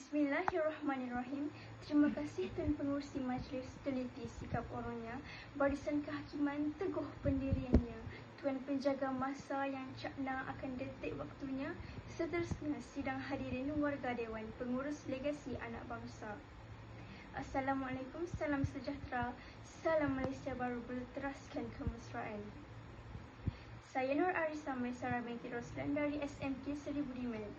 Bismillahirrahmanirrahim. Terima kasih Tuan Pengerusi Majlis teliti sikap orangnya, barisan kehakiman teguh pendiriannya, Tuan Penjaga Masa yang cakna akan detik waktunya, seterusnya sidang hadirin warga Dewan Pengurus Legasi Anak Bangsa. Assalamualaikum, salam sejahtera, salam Malaysia Baru berteraskan kemesraan. Saya Nur Arisa Maisara binti Roslan dari SMK 1000 Dimen.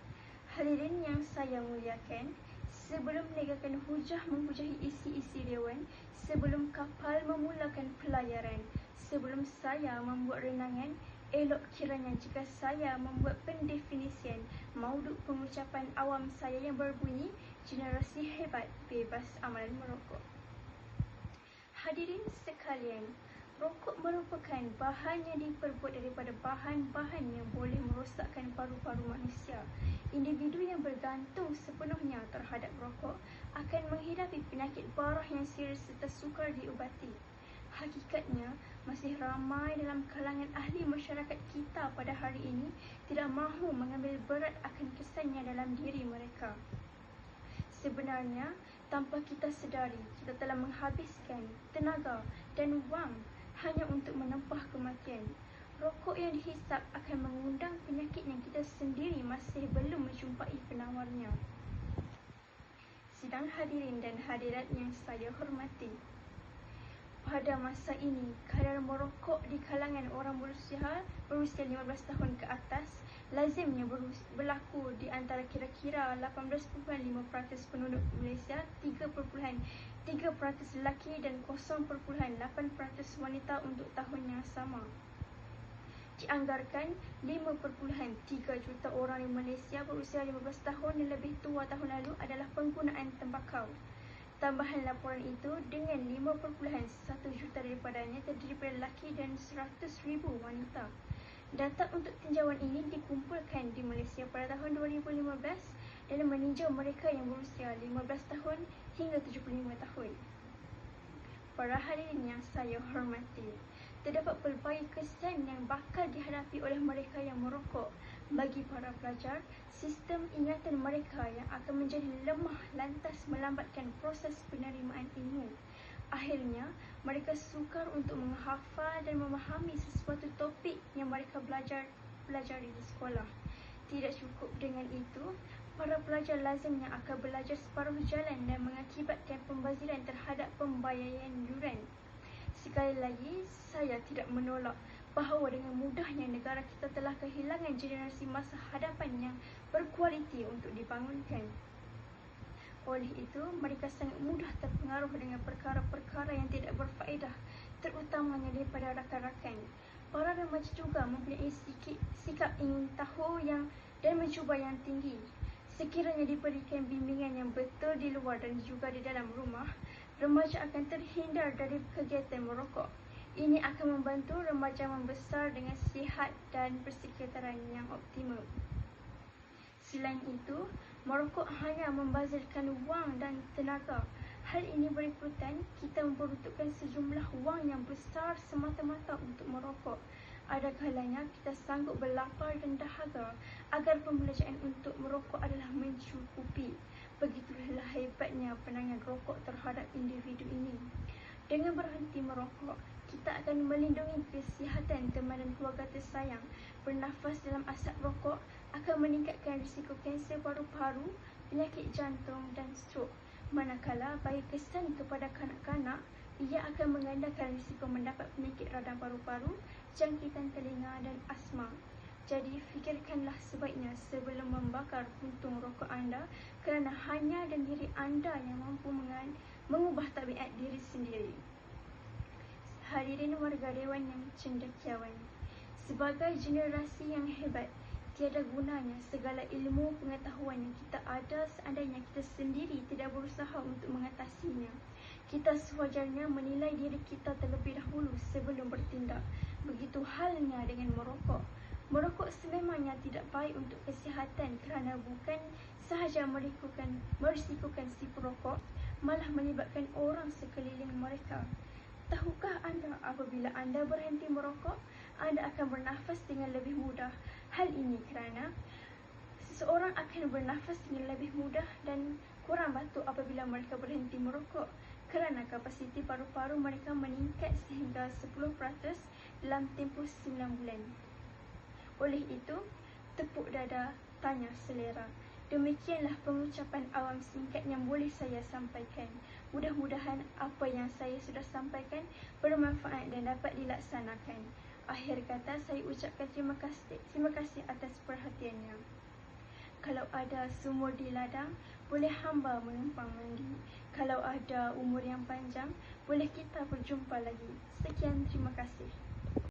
Hadirin yang saya muliakan, sebelum legakan hujah memhujahi isi-isi dewan, sebelum kapal memulakan pelayaran, sebelum saya membuat renangan, elok kiranya jika saya membuat pendefinisian mauduk pengucapan awam saya yang berbunyi, generasi hebat bebas amalan merokok. Hadirin sekalian, rokok merupakan bahan yang diperbuat daripada bahan-bahan yang boleh merosakkan paru-paru manusia. Individu yang bergantung sepenuhnya terhadap rokok akan menghidapi penyakit parah yang serius serta sukar diubati. Hakikatnya, masih ramai dalam kalangan ahli masyarakat kita pada hari ini tidak mahu mengambil berat akan kesannya dalam diri mereka. Sebenarnya, tanpa kita sedari, kita telah menghabiskan tenaga dan wang hanya untuk menempah kematian. Rokok yang dihisap akan mengundang penyakit yang kita sendiri masih belum menjumpai penawarnya. Sidang hadirin dan hadirat yang saya hormati, pada masa ini, kadar merokok di kalangan orang berusia 15 tahun ke atas lazimnya berlaku di antara kira-kira 18.5% penduduk Malaysia, 3.3% lelaki dan 0.8% wanita untuk tahun yang sama. Dianggarkan 5.3 juta orang di Malaysia berusia 15 tahun dan lebih tua tahun lalu adalah penggunaan tembakau. Tambahan laporan itu dengan 5.1 juta daripadanya terdiri daripada lelaki dan 100,000 wanita. Data untuk tinjauan ini dikumpulkan di Malaysia pada tahun 2015 dan meninjau mereka yang berusia 15 tahun hingga 75 tahun. Para hadirin yang saya hormati, terdapat pelbagai kesan yang bakal dihadapi oleh mereka yang merokok. Bagi para pelajar, sistem ingatan mereka yang akan menjadi lemah lantas melambatkan proses penerimaan ilmu. Akhirnya, mereka sukar untuk menghafal dan memahami sesuatu topik yang mereka pelajari di sekolah. Tidak cukup dengan itu, para pelajar lazimnya akan belajar separuh jalan dan mengakibatkan pembaziran terhadap pembayaran yuran. Sekali lagi, saya tidak menolak bahawa dengan mudahnya negara kita telah kehilangan generasi masa hadapan yang berkualiti untuk dibangunkan. Oleh itu, mereka sangat mudah terpengaruh dengan perkara-perkara yang tidak berfaedah, terutamanya daripada rakan-rakan. Para remaja juga mempunyai sikap ingin tahu dan mencuba yang tinggi. Sekiranya diberikan bimbingan yang betul di luar dan juga di dalam rumah, remaja akan terhindar dari kegiatan merokok. Ini akan membantu remaja membesar dengan sihat dan persekitaran yang optimum. Selain itu, merokok hanya membazirkan wang dan tenaga. Hal ini berikutan kita memperuntukkan sejumlah wang yang besar semata-mata untuk merokok. Ada kalanya kita sanggup berlapar dan dahaga agar pembelajaran untuk merokok adalah mencukupi. Begitulah hebatnya penanganan rokok terhadap individu ini. Dengan berhenti merokok, kita akan melindungi kesihatan teman dan keluarga tersayang. Bernafas dalam asap rokok akan meningkatkan risiko kanser paru-paru, penyakit jantung dan strok. Manakala bagi kesan kepada kanak-kanak, ia akan menggandakan risiko mendapat penyakit radang paru-paru, jangkitan telinga dan asma. Jadi, fikirkanlah sebaiknya sebelum membakar puntung rokok anda, kerana hanya dan diri anda yang mampu mengubah tabiat diri sendiri. Hadirin warga Dewan yang cendekiawan, sebagai generasi yang hebat, tiada gunanya segala ilmu pengetahuan yang kita ada seandainya kita sendiri tidak berusaha untuk mengatasinya. Kita sewajarnya menilai diri kita terlebih dahulu sebelum bertindak. Begitu halnya dengan merokok. Merokok sememangnya tidak baik untuk kesihatan kerana bukan sahaja merisikokan si perokok, malah melibatkan orang sekeliling mereka. Tahukah anda apabila anda berhenti merokok, anda akan bernafas dengan lebih mudah. Hal ini kerana Seseorang akan bernafas dengan lebih mudah dan kurang batuk apabila mereka berhenti merokok kerana kapasiti paru-paru mereka meningkat sehingga 10% dalam tempoh 9 bulan. Oleh itu, tepuk dada, tanya selera. Demikianlah pengucapan awam singkat yang boleh saya sampaikan. Mudah-mudahan apa yang saya sudah sampaikan bermanfaat dan dapat dilaksanakan. Akhir kata, saya ucapkan terima kasih atas perhatiannya. Kalau ada sumur di ladang, boleh hamba menumpang mandi. Kalau ada umur yang panjang, boleh kita berjumpa lagi. Sekian, terima kasih.